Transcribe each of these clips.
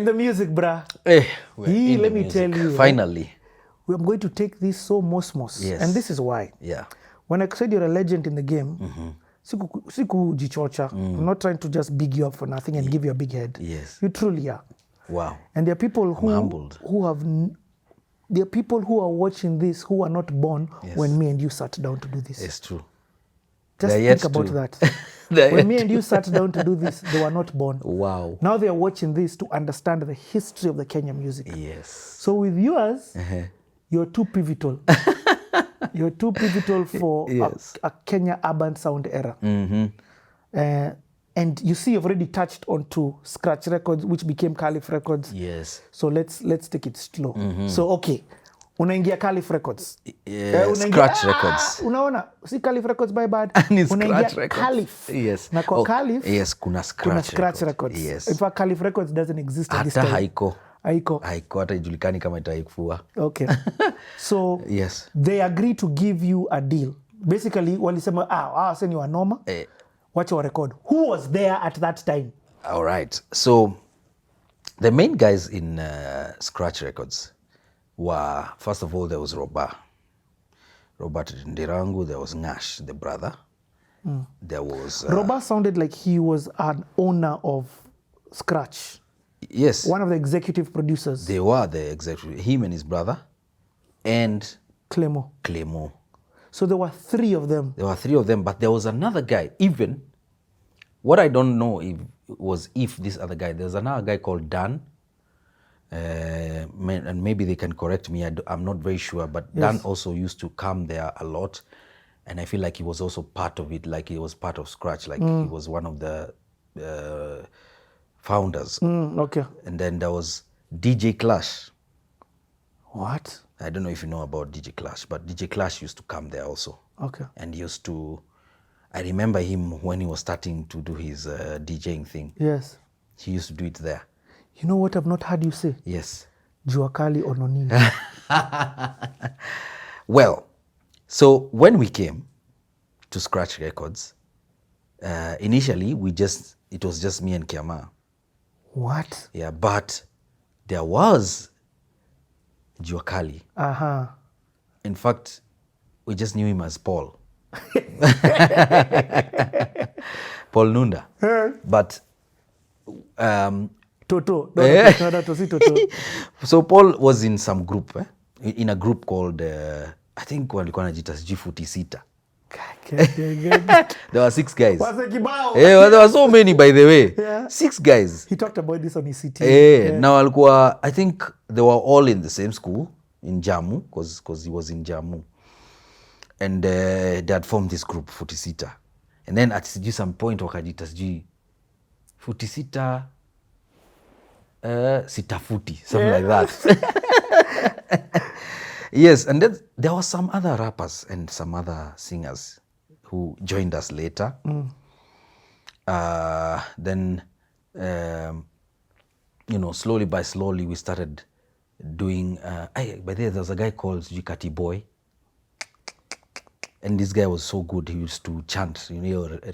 the music, bruh. Let me tell you. Finally. I'm going to take this so mosmos. Yes. And this is why. Yeah. When I said you're a legend in the game, siku jichocha. I'm not trying to just big you up for nothing and give you a big head. Yes. You truly are. Wow. And there are people there are people who are watching this who are not born when me and you sat down to do this. It's true. Just think about that. When me and you sat down to do this, they were not born. Wow. Now they are watching this to understand the history of the Kenyan music. Yes. So with yours, you're too pivotal. You're too pivotal for a Kenya urban sound era. And you see, you've already touched onto Scratch Records, which became Caliph Records. Yes. So let's take it slow. So okay, unaingia Caliph Records. Scratch Records. Unaona, si Caliph Records by bad. Unaingia Caliph. Yes. Na kwa Caliph. Yes, kuna Scratch Records. Yes. In fact, Caliph Records doesn't exist at this time. Haiko hata ijulikani kama itaikufua. Okay. So yes. They agree to give you a deal. Basically, walisema sasa ni wanoma. Watch your record. Who was there at that time? All right. So the main guys in Scratch Records were, first of all, there was Robert Ndirangu, there was Nash, the brother. There was... Robert sounded like he was an owner of Scratch. Yes. One of the executive producers. They were the executive, him and his brother, and... Clemo. So there were three of them. But there was another guy. Even what I don't know if this other guy. There's another guy called Dan, and maybe they can correct me. I'm not very sure. But Dan also used to come there a lot, and I feel like he was also part of it. Like he was part of Scratch. Like he was one of the founders. Okay. And then there was DJ Clash. What? I don't know if you know about DJ Clash, but DJ Clash used to come there also. Okay. And he used to, I remember him when he was starting to do his DJing thing. Yes. He used to do it there. You know what I've not heard you say? Yes. Juakali Ononini. Well, so when we came to Scratch Records, initially it was just me and Kiama. What? Yeah, but there was Juakali. In fact, we just knew him as Paul. Paul Nunda. But Toto. No, Toto. So Paul was in some group, in a group called I think walikuwa wanajiita G46. There were 6 guys. There were so many, by the way. Yeah. 6 guys. He talked about this on his CT. Now walikuwa, I think they were all in the same school in Jammu, because he was in Jammu. And they had formed this group, 46. And then at some point wakajiita G46 Sitafuti, something like that. Yes, and then there were some other rappers and some other singers who joined us later. Then, slowly by slowly, we started doing... by there was a guy called Jikati Boy. And this guy was so good. He used to chant,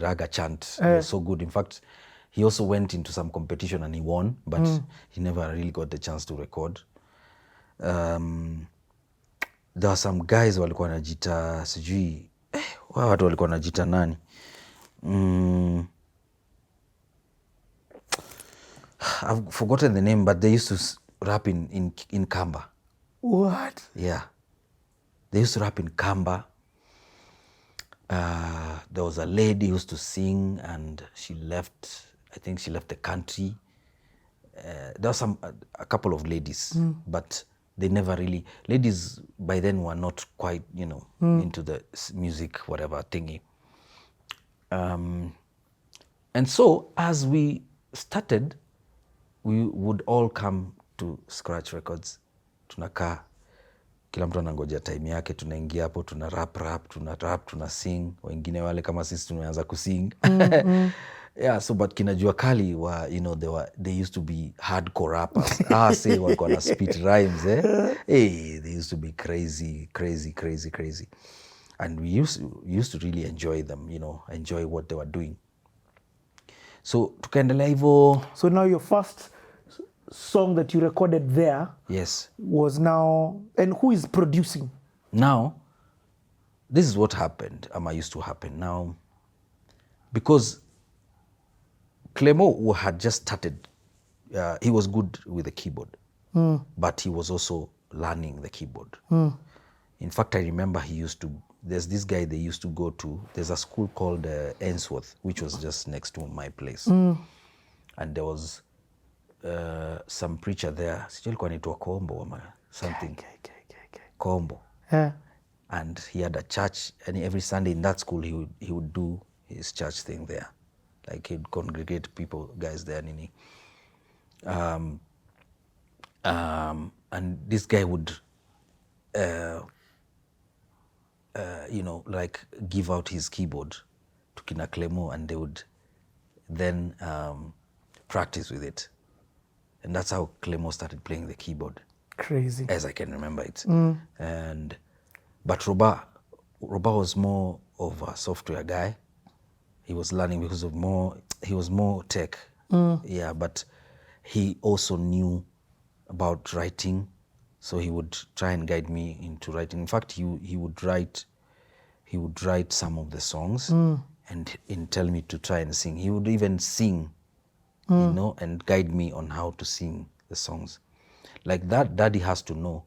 raga chant. He was so good. In fact, he also went into some competition and he won, but he never really got the chance to record. There are some guys walikuwa wanajiita sijui watu walikuwa wanajiita nani? I've forgotten the name, but they used to rap in Kamba. What? Yeah. They used to rap in Kamba. There was a lady who used to sing and she left, I think she left the country. There was a couple of ladies, but they never really, ladies by then were not quite, into the music, whatever thingy. And so as we started, we would all come to Scratch Records. Tunakaa, kila mtu anangoja time yake, tunaingia hapo, tuna rap, tuna sing. Wengine wale kama sisi tumeanza kusing. Yeah, so but kina Juakali were, they used to be hardcore rappers. Say walikuwa na spit rhymes, Hey, they used to be crazy. And we used to really enjoy them, enjoy what they were doing. So tukaendelea hivyo. So now your first song that you recorded there yes, was now, and who is producing? now, this is what happened, used to happen now, because Clemo had just started, he was good with the keyboard, but he was also learning the keyboard. In fact, I remember there's this guy they used to go to, there's a school called Ainsworth, which was just next to my place. And there was some preacher there, sijui alikuwa anaitwa Kombo or something. Kombo. Yeah. And he had a church, and every Sunday in that school he would do his church thing there. Like he'd congregate guys there. And this guy would, like give out his keyboard to Kina Clemo, and they would then practice with it. And that's how Clemo started playing the keyboard. Crazy. As I can remember it. But Roba was more of a software guy. He was learning because he was more tech. Yeah, but he also knew about writing. So he would try and guide me into writing. In fact, he would write some of the songs and tell me to try and sing. He would even sing, and guide me on how to sing the songs. Like that, Daddy Has to Know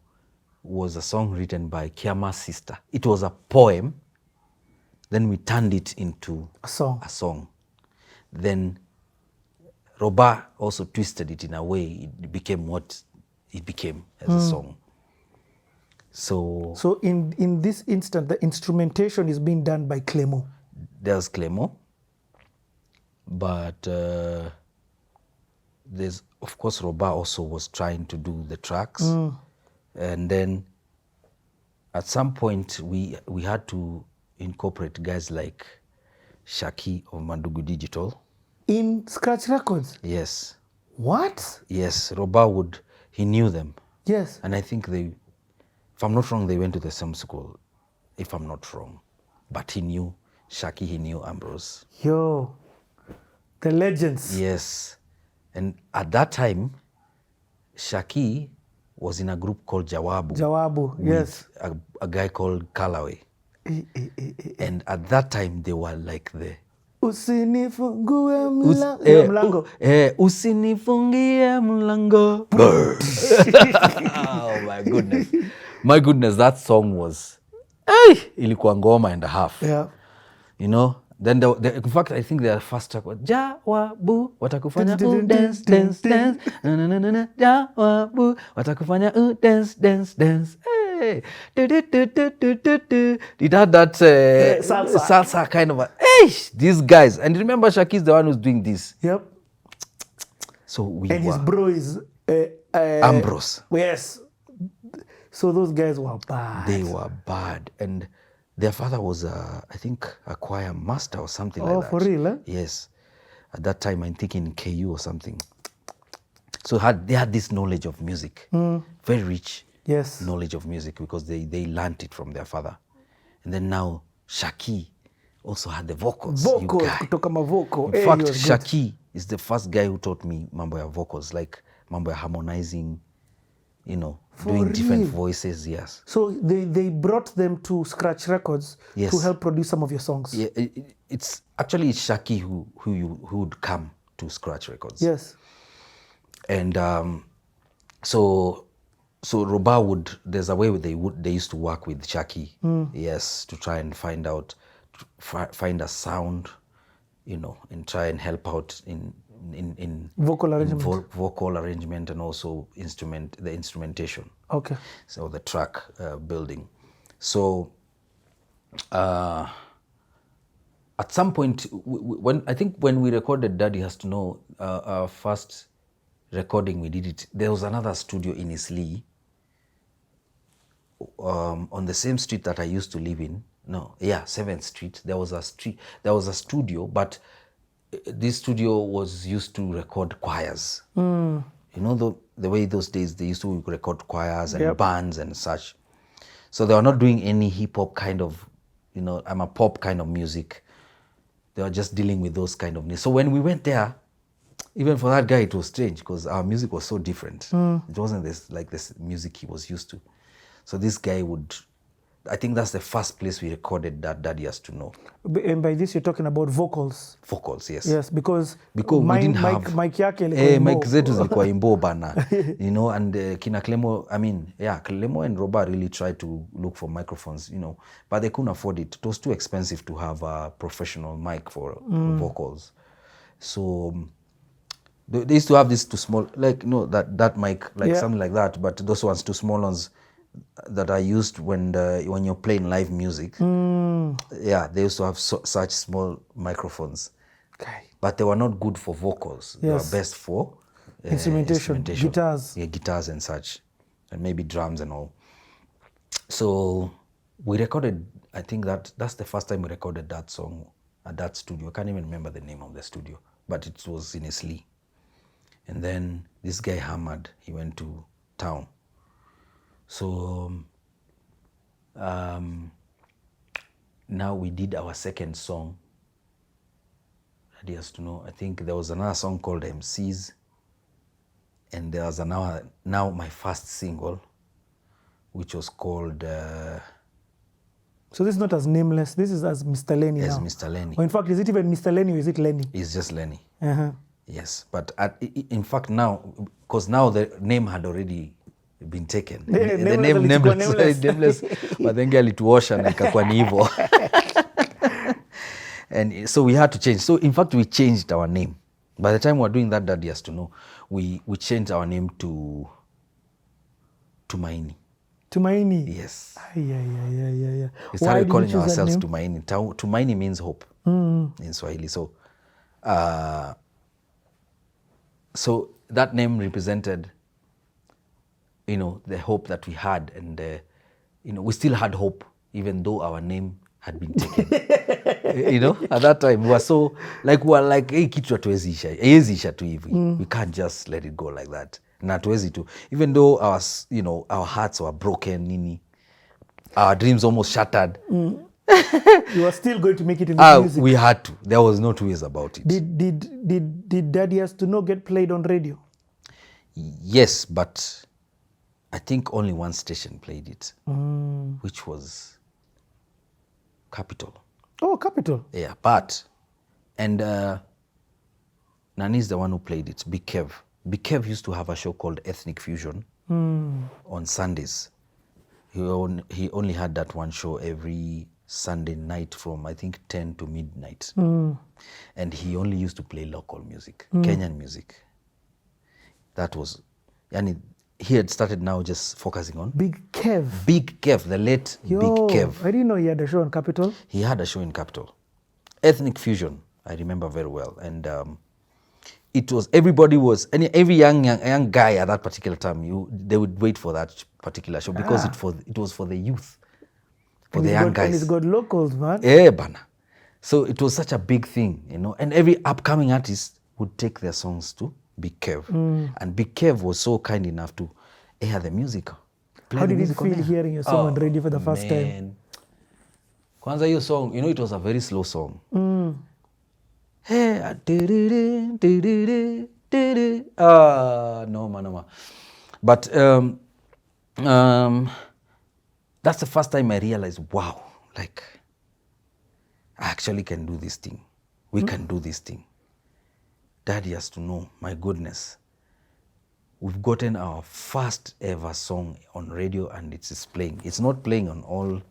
was a song written by Kiama's sister. It was a poem. Then we turned it into a song. Then Roba also twisted it in a way it became what it became as a song. So in this instant, the instrumentation is being done by Clemo. There's Clemo, but there's, of course, Roba also was trying to do the tracks. And then at some point we had to incorporate guys like Shaki of Mandugu Digital. In Scratch Records? Yes. What? Yes, Roba he knew them. Yes. And I think if I'm not wrong, they went to the same school, if I'm not wrong. But he knew Shaki, he knew Ambrose. Yo, the legends. Yes. And at that time, Shaki was in a group called Jawabu. Yes. A guy called Kalaway. And at that time, they were like the... Usinifungue mlango. Usinifungie mlango. Oh my goodness. My goodness, that song was... ilikuwa ngoma and a half. Yeah. Then in fact, I think their first track was Jawabu, watakufanya dance, dance, dance. Jawabu, watakufanya dance. Hey. It had that salsa kind of these guys. And remember, Shaki's the one who's doing this. Yep. So his bro is Ambrose. Yes. So those guys were bad. They were bad. And their father was, I think, a choir master or something like that. Oh, for real? Eh? Yes. At that time, I'm thinking KU or something. So they had this knowledge of music, very rich knowledge of music, because they learned it from their father. And then now Shaki also had the vocals. Kutoka mavoko. In fact, Shaki is the first guy who taught me mambo ya vocals, like mambo ya harmonizing, doing different voices. Yes. So they brought them to Scratch Records to help produce some of your songs. Yeah, it's actually Shaki who would come to Scratch Records. Yes. And so Roba there's a way they used to work with Shaki, yes, to try and find a sound, and try and help out in vocal arrangement, vocal arrangement, and also the instrumentation. Okay. So the track building. So at some point, when we recorded Daddy Has to Know, our first recording we did it, there was another studio in Isli, on the same street that I used to live in. 7th Street. There was a studio, but this studio was used to record choirs. The way those days they used to record choirs and bands and such. So they were not doing any hip hop kind of, I'm a pop kind of music. They were just dealing with those kind of needs. So when we went there, even for that guy, it was strange because our music was so different. It wasn't this music he was used to. So this guy would, I think that's the first place we recorded that Daddy Has to Know. And by this, you're talking about vocals. Vocals, yes. Yes, because we didn't have mic yake ilikuwa mic zetu zilikuwa imbo bana. You know, and kina Clemo, Clemo and Roba really tried to look for microphones, you know, but they couldn't afford it. It was too expensive to have a professional mic for vocals. So they used to have this too small, like, that mic, like something like that, but those ones too small ones that are used when you're playing live music. Yeah, they used to have such small microphones. Okay. But they were not good for vocals. They were best for instrumentation, guitars. Yeah, guitars and such, and maybe drums and all. So we recorded, I think that's the first time we recorded that song at that studio. I can't even remember the name of the studio, but it was in Isli. And then this guy hammered, he went to town. So now we did our second song. Daddy Has to Know. I think there was another song called MCs, and there was now my first single, which was called. So this is not as Nameless. This is as Mr. Lenny As now. Mr. Lenny. Or in fact, is it even Mr. Lenny or is it Lenny? It's just Lenny. Uh-huh. Yes, but in fact now, because now the name had already been taken. The name Nameless. But then alituosha na ikakuwa ni hivyo. And so we had to change. So in fact, we changed our name. By the time we were doing that Daddy Has to Know, we changed our name to Tumaini. Tumaini? Yes. Yeah. We started calling ourselves Tumaini. Tumaini means hope in Swahili. So that name represented, the hope that we had, and we still had hope even though our name had been taken. At that time we were like hey, kitu hatuwezi isha tu hivi. We can't just let it go like that. Na hatuwezi tu, even though our hearts were broken, our dreams almost shattered. You were still going to make it in the music. We had to. There was no two ways about it. Did Daddy Has to Know get played on radio? Yes, but I think only one station played it, which was Capital. Oh, Capital. Yeah, and Nani's the one who played it, Big Kev. Big Kev used to have a show called Ethnic Fusion on Sundays. He only had that one show every Sunday night from, I think, 10 to midnight. And he only used to play local music, Kenyan music. That was, he had started now just focusing on Big Kev. Big Kev, the late Big Kev. I didn't know he had a show on Capital. He had a show in Capital. Ethnic Fusion, I remember very well. And it was, every young guy at that particular time, they would wait for that particular show because it was for the youth, for the young guys. And it's got locals, man. Yeah, bana. So it was such a big thing, and every upcoming artist would take their songs to Big Kev. And Big Kev was so kind enough to air the music. How did it feel hearing your song on radio for the first time? Kwanza your song, it was a very slow song. Hey, no man. But that's the first time I realized, wow, like I actually can do this thing. We can do this thing. Daddy Has to Know, my goodness. We've gotten our first ever song on radio and it's playing. It's not playing on all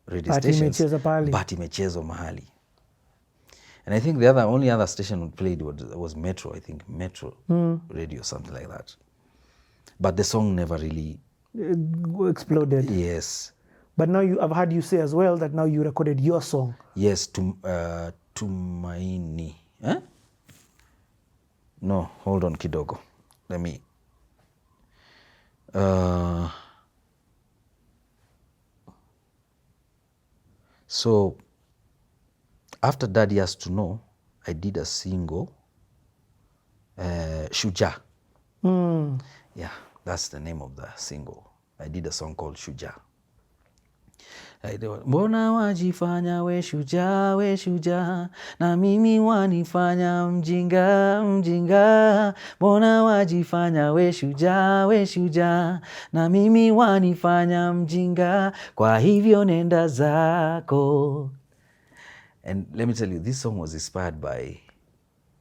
radio stations, but imechezwa mahali. And I think the only other station we played was Metro, I think, Metro Radio, something like that. But the song never really exploded. Yes. But now I've heard you say as well that now you recorded your song. Yes, Tumaini. Huh? No, hold on kidogo. Let me. So after Daddy Has to Know, I did a single, Shuja. Yeah, that's the name of the single. I did a song called Shuja. Mbona wajifanya we shujaa, na mimi wanifanya mjinga, mjinga. Mbona wajifanya we shujaa, na mimi wanifanya mjinga, kwa hivyo nenda zako. And let me tell you, this song was inspired by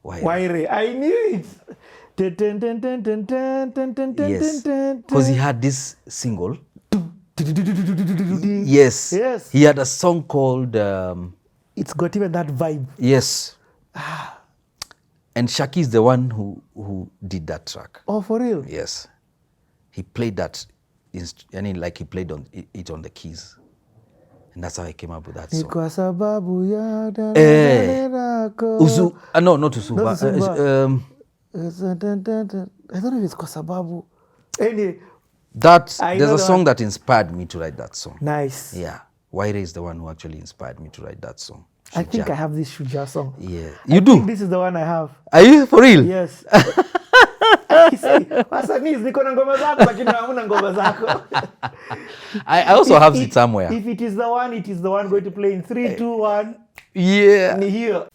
Waire. I knew it. Yes, because he had this single. Yes. He had a song called It's got even that vibe. Yes. And Shaki is the one who did that track. Oh, for real? Yes. He played that, like he played it on the keys. And that's how I came up with that song. Kwa sababu ya no, not Usuba. I don't know if it's kwa sababu. Anyway. There's a song that inspired me to write that song. Nice. Yeah. Waire is the one who actually inspired me to write that song. Shuja. I think I have this Shuja song. Yeah. You do? I think this is the one I have. Are you for real? Yes. Niko na ngoma zako lakini hamuna ngoma zako. I also have it somewhere. If it is the one, it is the one going to play in 3, 2, 1. Yeah. Ni hiyo.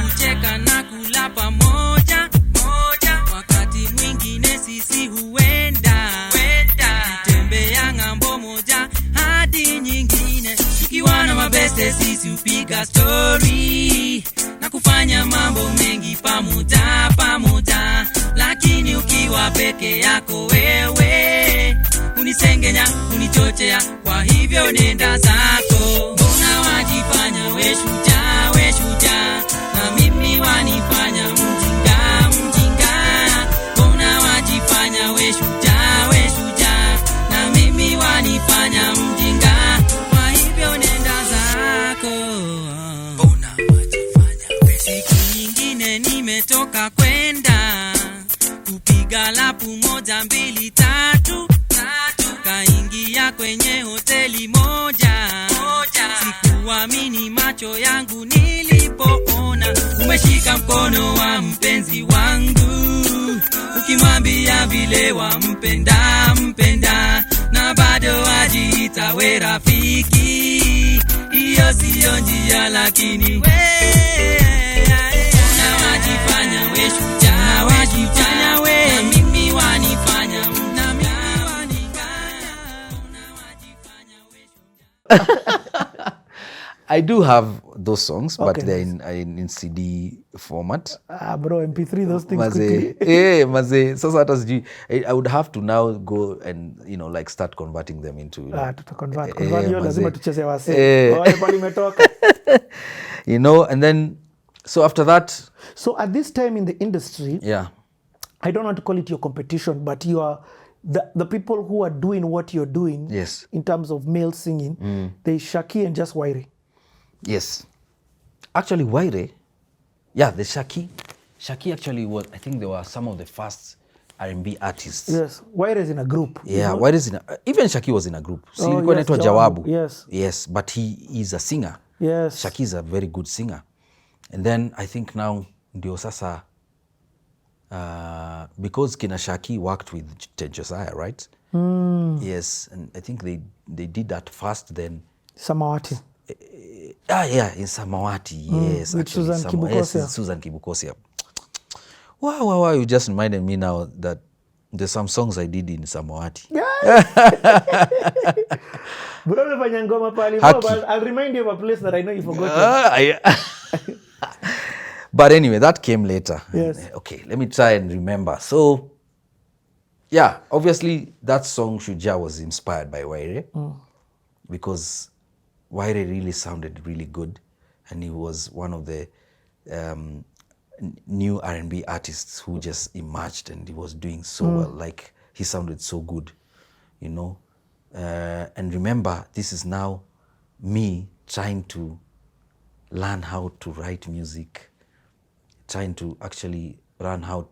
Kucheka na kula pamoja, wakati mwingine sisi huenda tembea ng'ambo moja hadi nyingine, tukiwa na mabeste sisi upiga story na kufanya mambo mengi pamoja, lakini ukiwa peke yako wewe unisengenya, unichochea, kwa hivyo nenda zako. Mbona wajifanya we shujaa, na mimi wanifanya mjinga, mbona wajifanya we shujaa, na mimi wanifanya mjinga, kwa hivyo nenda zako. Mbona wajifanya we, siku nyingine nimetoka kwenda kupiga lapu 1, 2, 3, kaingia kwenye hoteli moja. Sikuamini macho yangu nilipoona umeshika mkono wa mpenzi wangu, ukimwambia vile wampenda, na bado wajiita we rafiki. Hiyo siyo njia, lakini wajifanya we shujaa, na mimi wanifanya I do have those songs, but they're in CD format. Bro, MP3 those things quickly. Maze. Sasa hata sijui. I would have to now go and like start converting them into. Convert hiyo lazima tucheze wase. Pale imetoka. And then so after that. So at this time in the industry, I don't want to call it your competition, but you are the people who are doing what you're doing. Yes. In terms of male singing, there's Shaki and just Waire. Yes. Actually, Waire, the Shaki actually was, I think they were some of the first R&B artists. Yes. Waire is in a group. Yeah, Waire is even Shaki was in a group. See, ilikuwa inaitwa Jawabu. Yes. Yes, but he is a singer. Yes. Shaki is a very good singer. And then I think now ndio sasa because kina Shaki worked with Josiah, right? Yes, and I think they did that first, then Samawati. In Samawati, yes. With Susan Kibukosia. Yes, Susan Kibukosia. Wow, you just reminded me now that there's some songs I did in Samawati. I'll remind you of a place that I know you forgot. But anyway, that came later. Yes. Okay, let me try and remember. So, obviously that song Shuja was inspired by Waire because Waire really sounded really good, and he was one of the new R&B artists who just emerged, and he was doing so well. Like, he sounded so good, and remember, this is now me trying to learn how to write music, trying to actually learn how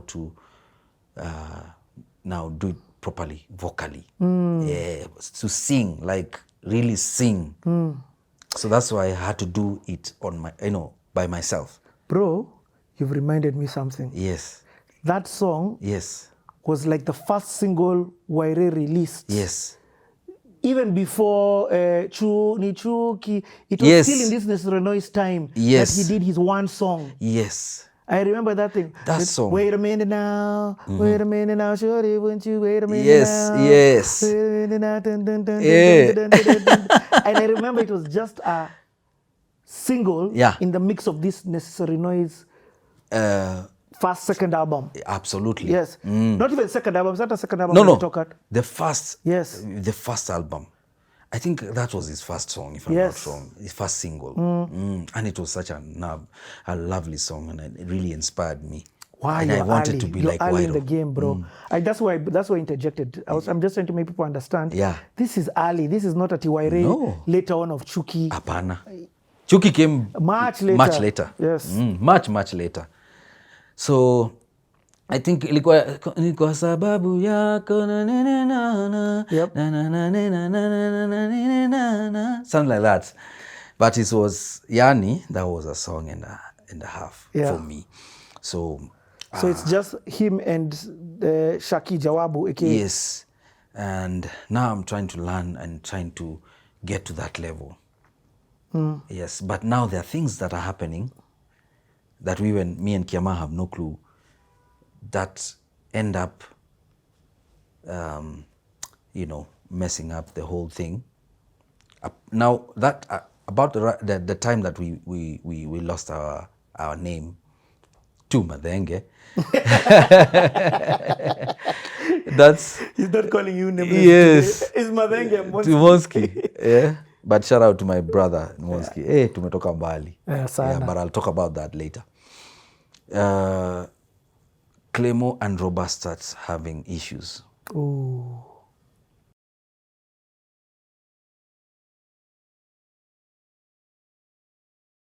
to now do it properly, vocally. Yeah, to sing, like really sing. So that's why I had to do it on my, by myself. Bro, you've reminded me something. Yes. That song was like the first single Waire released. Yes. Even before Chu Ni Chuki, it was still in this Necessary Noise time that he did his one song. Yes. I remember that thing. That song. Wait a minute now. Wait a minute now. Shorty, wouldn't you wait a minute now? Yes. Wait a minute now. Dun, dun, dun, dun, dun, dun, dun. And I remember it was just a single in the mix of this Necessary Noise first, second album. Absolutely. Yes. Not even second album. It's not a second album. No. Talk at. The first. Yes. The first album. I think that was his first song, if I'm not wrong. His first single. And it was such a lovely song, and it really inspired me. Wow, and I wanted to be like early Wairo. in the game, bro. That's why I interjected. I'm just trying to make people understand. Yeah. This is early. This is not a Tiwaire later on of Chuki. Apana. Chuki came much later. Much later. Yes. Much later. So I think ilikuwa sababu yako na na na na na something like that. But it was Yani, that was a song and a half for me. So it's just him and Shaki Jawabu, aka. Yes. And now I'm trying to learn and trying to get to that level. Yes, but now there are things that are happening that me and Kiama have no clue, that end up, messing up the whole thing. Now that about the time that we lost our name to Madenge. He's not calling you name. Yes. It's Madenge Monski. Yeah. But shout out to my brother Monski. Hey, tumetoka mbali. Sana. But I'll talk about that later. Clemo and Robert starts having issues. Ooh.